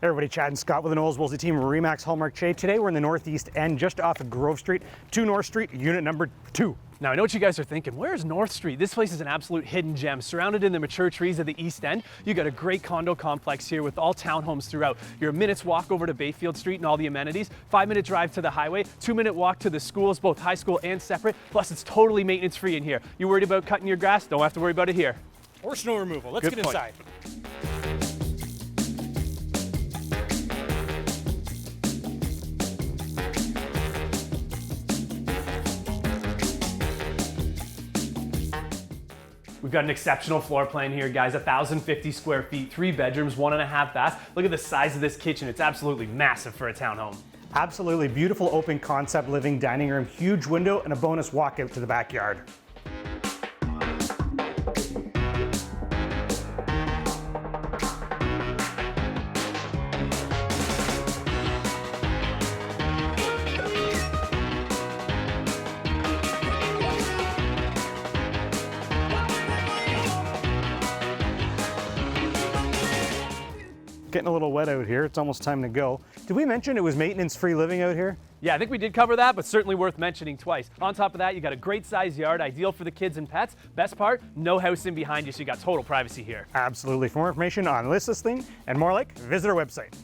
Hey everybody, Chad and Scott with the Knowles Woolsey team, Remax Hallmark Shade. Today we're in the northeast end, just off of Grove Street, 2 North Street, unit number 2. Now I know what you guys are thinking, where's North Street? This place is an absolute hidden gem. Surrounded in the mature trees of the east end, you got a great condo complex here with all townhomes throughout. You're a minute's walk over to Bayfield Street and all the amenities, 5-minute drive to the highway, 2-minute walk to the schools, both high school and separate, plus it's totally maintenance free in here. You worried about cutting your grass? Don't have to worry about it here. Or snow removal. Let's get inside. We've got an exceptional floor plan here, guys. 1,050 square feet, 3 bedrooms, 1.5 baths. Look at the size of this kitchen. It's absolutely massive for a townhome. Absolutely beautiful open concept living dining room, huge window, and a bonus walkout to the backyard. Getting a little wet out here. It's almost time to go. Did we mention it was maintenance-free living out here? Yeah, I think we did cover that, but certainly worth mentioning twice. On top of that, you got a great size yard, ideal for the kids and pets. Best part, no house in behind you, so you got total privacy here. Absolutely. For more information on this listing and more like, visit our website.